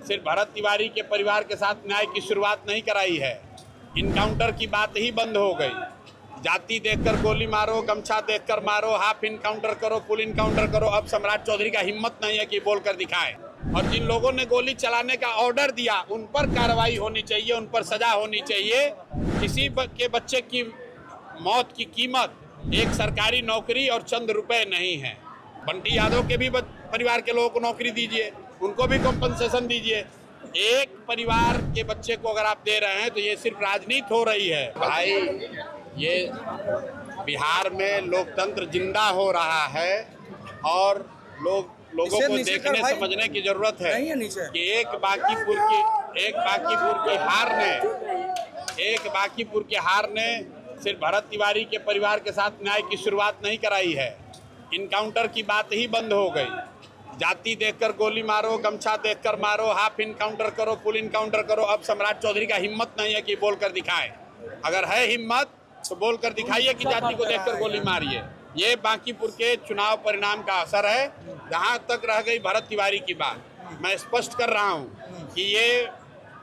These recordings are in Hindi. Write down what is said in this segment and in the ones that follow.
सिर्फ भरत तिवारी के परिवार के साथ न्याय की शुरुआत नहीं कराई है। इनकाउंटर की बात ही बंद हो गई। जाति देखकर गोली मारो, गमछा देखकर मारो, हाफ इनकाउंटर करो, फुल इनकाउंटर करो। अब सम्राट चौधरी का हिम्मत नहीं है कि बोलकर दिखाए। और जिन लोगों ने गोली चलाने का ऑर्डर दिया उन पर कार्रवाई होनी चाहिए, उन पर सजा होनी चाहिए। किसी के बच्चे की मौत की कीमत एक सरकारी नौकरी और चंद रुपए नहीं है। बंटी यादव के भी परिवार के लोगों को नौकरी दीजिए, उनको भी कॉम्पनसेशन दीजिए। एक परिवार के बच्चे को अगर आप दे रहे हैं तो ये सिर्फ राजनीति हो रही है। भाई, ये बिहार में लोकतंत्र जिंदा हो रहा है और लोगों को देखने समझने की जरूरत है कि एक बांकीपुर के हार ने सिर्फ भरत तिवारी के परिवार के साथ न्याय की शुरुआत नहीं कराई है। इनकाउंटर की बात ही बंद हो गई। जाति देखकर गोली मारो, गमछा देखकर मारो, हाफ इनकाउंटर करो, फुल इनकाउंटर करो। अब सम्राट चौधरी का हिम्मत नहीं है कि बोलकर दिखाए। अगर है हिम्मत तो बोलकर दिखाइए कि जाति को देखकर गोली मारिए। ये बांकीपुर के चुनाव परिणाम का असर है। जहाँ तक रह गई भरत तिवारी की बात, मैं स्पष्ट कर रहा हूँ कि ये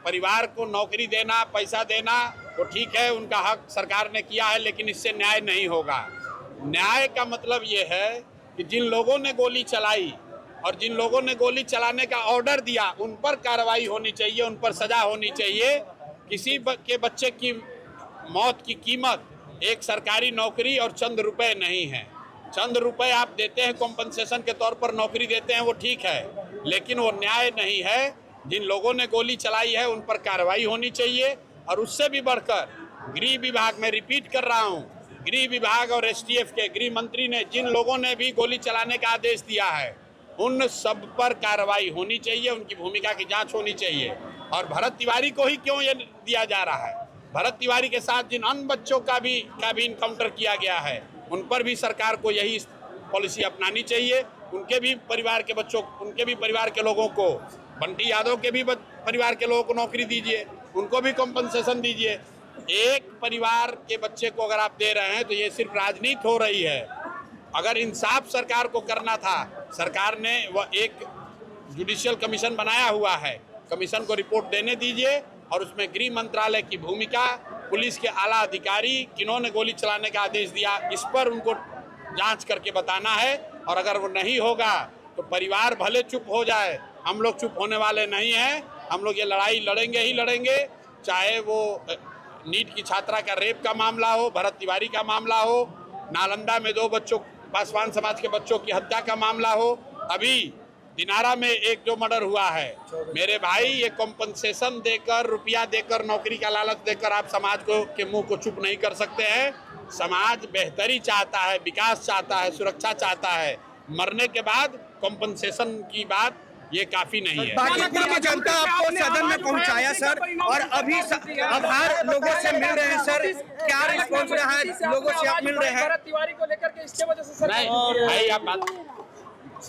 परिवार को नौकरी देना, पैसा देना वो ठीक है, उनका हक सरकार ने किया है, लेकिन इससे न्याय नहीं होगा। न्याय का मतलब ये है कि जिन लोगों ने गोली चलाई और जिन लोगों ने गोली चलाने का ऑर्डर दिया उन पर कार्रवाई होनी चाहिए, उन पर सजा होनी चाहिए। किसी के बच्चे की मौत की कीमत एक सरकारी नौकरी और चंद रुपए नहीं है। चंद रुपए आप देते हैं कॉम्पनसेशन के तौर पर, नौकरी देते हैं, वो ठीक है, लेकिन वो न्याय नहीं है। जिन लोगों ने गोली चलाई है उन पर कार्रवाई होनी चाहिए। और उससे भी बढ़कर गृह विभाग, में रिपीट कर रहा हूँ, गृह विभाग और एसटीएफ के गृह मंत्री ने जिन लोगों ने भी गोली चलाने का आदेश दिया है उन सब पर कार्रवाई होनी चाहिए, उनकी भूमिका की जांच होनी चाहिए। और भरत तिवारी को ही क्यों ये दिया जा रहा है? भरत तिवारी के साथ जिन अन्य बच्चों का भी इनकाउंटर किया गया है उन पर भी सरकार को यही पॉलिसी अपनानी चाहिए। उनके भी परिवार के बच्चों, उनके भी परिवार के लोगों को, बंटी यादव के भी परिवार के लोगों को नौकरी दीजिए, उनको भी कॉम्पनसेशन दीजिए। एक परिवार के बच्चे को अगर आप दे रहे हैं तो ये सिर्फ राजनीति हो रही है। अगर इंसाफ सरकार को करना था, सरकार ने वह एक जुडिशियल कमीशन बनाया हुआ है, कमीशन को रिपोर्ट देने दीजिए और उसमें गृह मंत्रालय की भूमिका, पुलिस के आला अधिकारी किन्होंने गोली चलाने का आदेश दिया, इस पर उनको जांच करके बताना है। और अगर वो नहीं होगा तो परिवार भले चुप हो जाए, हम लोग चुप होने वाले नहीं हैं। हम लोग ये लड़ाई लड़ेंगे ही लड़ेंगे, चाहे वो नीट की छात्रा का रेप का मामला हो, भरत तिवारी का मामला हो, नालंदा में 2 बच्चों, पासवान समाज के बच्चों की हत्या का मामला हो, अभी दिनारा में एक जो मर्डर हुआ है। मेरे भाई, ये कॉम्पनसेशन देकर, रुपया देकर, नौकरी का लालच देकर आप समाज को के मुंह को चुप नहीं कर सकते हैं। समाज बेहतरी चाहता है, विकास चाहता है, सुरक्षा चाहता है। मरने के बाद कॉम्पनसेशन की बात ये काफी नहीं है। बांकीपुर की जनता आपको सदन में पहुंचाया सर, और अभी आभार लोगों से मिल रहे हैं सर, क्या रिस्पॉन्स रहा है? लोगों से आप मिल रहे हैं भरत तिवारी को लेकर के, इसके वजह से नहीं भाई, आप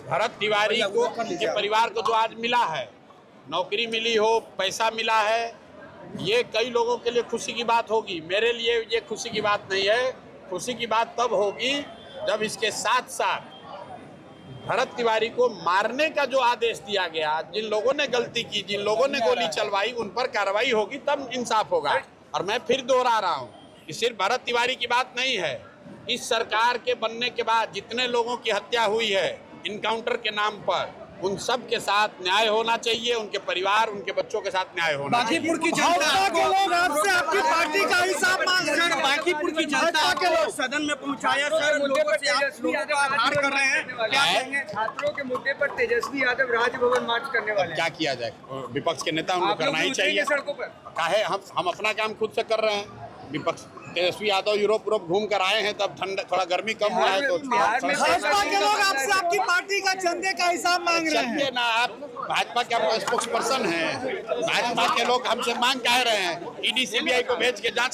भरत तिवारी को के परिवार को जो आज मिला है, नौकरी मिली हो, पैसा मिला है, ये कई लोगों के लिए खुशी की बात होगी। मेरे लिए ये खुशी की बात नहीं है। खुशी की बात तब होगी जब इसके साथ साथ भरत तिवारी को मारने का जो आदेश दिया गया, जिन लोगों ने गलती की, जिन लोगों ने गोली चलवाई, उन पर कार्रवाई होगी, तब इंसाफ होगा। और मैं फिर दोहरा रहा हूँ कि सिर्फ भरत तिवारी की बात नहीं है। इस सरकार के बनने के बाद जितने लोगों की हत्या हुई है इनकाउंटर के नाम पर, उन सब के साथ न्याय होना चाहिए, उनके परिवार, उनके बच्चों के साथ न्याय होना चाहिए। बांकीपुर की जनता के लोग आपसे आपकी पार्टी का हिसाब मांग रहे हैं। बांकीपुर की जनता के लोग सदन में पहुंचाया सर, लोगों से आप लोगों का आभार कर रहे हैं। क्या कहेंगे? छात्रों के मुद्दे पर तेजस्वी यादव राजभवन मार्च करने वाले हैं। क्या किया जाए? विपक्ष के नेता उनको करना ही चाहिए। सड़कों पर काहे हम अपना काम खुद से कर रहे हैं। विपक्ष तेजस्वी यादव यूरोप घूम कर आए हैं, तब ठंड, थोड़ा गर्मी कम हुआ है तो भाजपा के लोग आपसे आपकी पार्टी का चंदे का हिसाब मांग रहे हैं। चलिए ना, आप भाजपा के स्पोक्स पर्सन हैं, भाजपा के लोग हमसे मांग कह रहे हैं ईडी सीबीआई को भेज के जांच